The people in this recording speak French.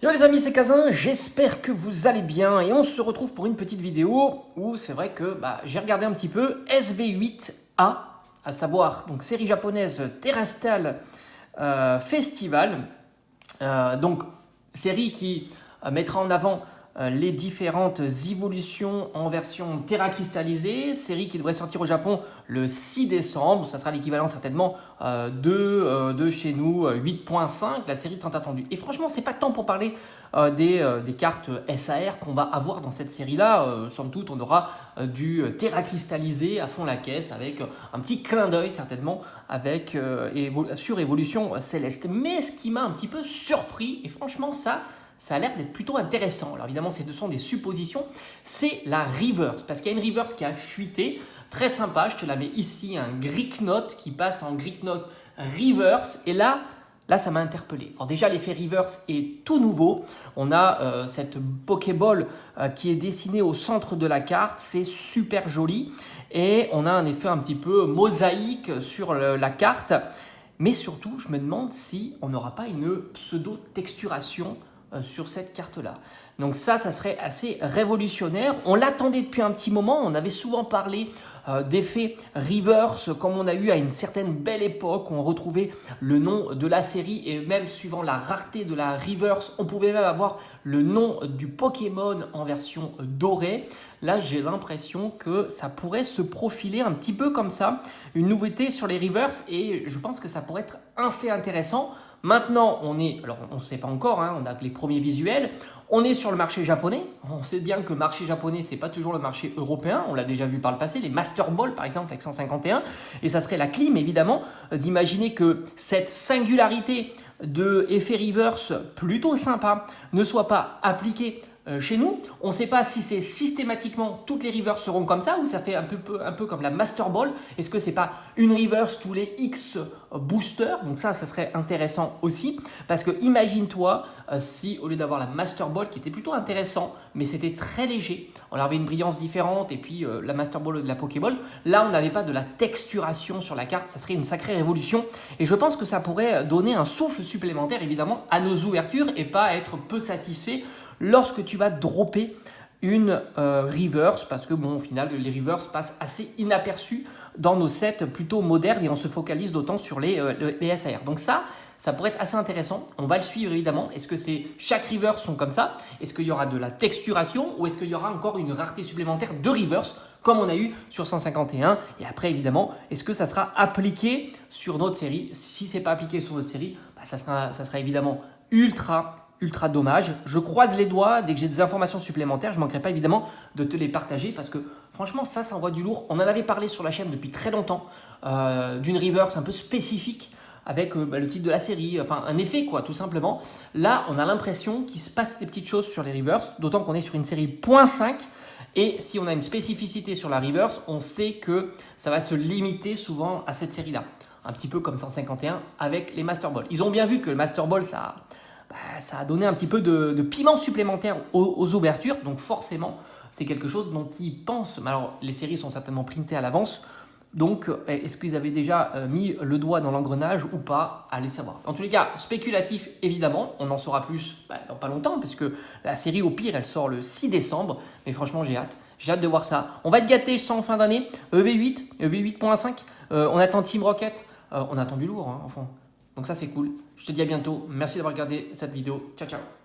Yo les amis, c'est Kazin, j'espère que vous allez bien et on se retrouve pour une petite vidéo où c'est vrai que j'ai regardé un petit peu SV8A, à savoir donc série japonaise Terrestrial Festival, donc série qui mettra en avant les différentes évolutions en version Terra cristallisée, série qui devrait sortir au Japon le 6 décembre, ça sera l'équivalent certainement de chez nous 8.5, la série tant attendue. Et franchement, c'est pas tant pour parler des cartes SAR qu'on va avoir dans cette série-là. Somme toute, on aura du Terra cristallisé à fond la caisse avec un petit clin d'œil certainement avec sur Évolution Céleste. Mais ce qui m'a un petit peu surpris, et franchement ça a l'air d'être plutôt intéressant. Alors évidemment, ce sont des suppositions. C'est la reverse, parce qu'il y a une reverse qui a fuité. Très sympa, je te la mets ici, un Greek Note qui passe en Greek Note reverse. Et là ça m'a interpellé. Alors déjà, l'effet reverse est tout nouveau. On a cette Pokéball qui est dessinée au centre de la carte. C'est super joli. Et on a un effet un petit peu mosaïque sur la carte. Mais surtout, je me demande si on n'aura pas une pseudo-texturation sur cette carte-là. Donc ça serait assez révolutionnaire. On l'attendait depuis un petit moment. On avait souvent parlé d'effets reverse, comme on a eu à une certaine belle époque. On retrouvait le nom de la série et même suivant la rareté de la reverse, on pouvait même avoir le nom du Pokémon en version dorée. Là, j'ai l'impression que ça pourrait se profiler un petit peu comme ça, une nouveauté sur les reverse, et je pense que ça pourrait être assez intéressant. Maintenant, on ne sait pas encore, on a que les premiers visuels, on est sur le marché japonais. On sait bien que le marché japonais, c'est pas toujours le marché européen, on l'a déjà vu par le passé, les Master Ball par exemple avec 151, et ça serait la clim évidemment d'imaginer que cette singularité de effet reverse plutôt sympa ne soit pas appliquée chez nous. On ne sait pas si c'est systématiquement toutes les reverse seront comme ça ou ça fait un peu comme la Master Ball. Est-ce que c'est pas une reverse tous les X boosters? Donc ça serait intéressant aussi parce que imagine-toi si au lieu d'avoir la Master Ball qui était plutôt intéressant mais c'était très léger, on avait une brillance différente et puis la Master Ball de la Pokéball, là on n'avait pas de la texturation sur la carte, ça serait une sacrée révolution et je pense que ça pourrait donner un souffle supplémentaire évidemment à nos ouvertures et pas être peu satisfait lorsque tu vas dropper une reverse, parce que bon, au final, les reverse passent assez inaperçus dans nos sets plutôt modernes et on se focalise d'autant sur les SAR. Donc ça pourrait être assez intéressant. On va le suivre évidemment. Est-ce que chaque reverse sont comme ça? Est-ce qu'il y aura de la texturation ou est-ce qu'il y aura encore une rareté supplémentaire de reverse comme on a eu sur 151? Et après évidemment, est-ce que ça sera appliqué sur notre série? Si c'est pas appliqué sur notre série, ça sera évidemment ultra dommage. Je croise les doigts, dès que j'ai des informations supplémentaires, je ne manquerai pas évidemment de te les partager parce que franchement ça envoie du lourd. On en avait parlé sur la chaîne depuis très longtemps d'une reverse un peu spécifique avec le titre de la série, enfin un effet quoi tout simplement. Là on a l'impression qu'il se passe des petites choses sur les reverse, d'autant qu'on est sur une série .5 et si on a une spécificité sur la reverse, on sait que ça va se limiter souvent à cette série là. Un petit peu comme 151 avec les Master Ball. Ils ont bien vu que le Master Ball ça a donné un petit peu de piment supplémentaire aux ouvertures. Donc forcément, c'est quelque chose dont ils pensent. Alors, les séries sont certainement printées à l'avance. Donc, est-ce qu'ils avaient déjà mis le doigt dans l'engrenage ou pas? Allez savoir. En tous les cas, spéculatif, évidemment. On en saura plus dans pas longtemps, parce que la série, au pire, elle sort le 6 décembre. Mais franchement, j'ai hâte. J'ai hâte de voir ça. On va être gâtés sans fin d'année. EV8, EV8.5. On attend Team Rocket. On attend du lourd, enfin. Donc ça, c'est cool. Je te dis à bientôt. Merci d'avoir regardé cette vidéo. Ciao, ciao.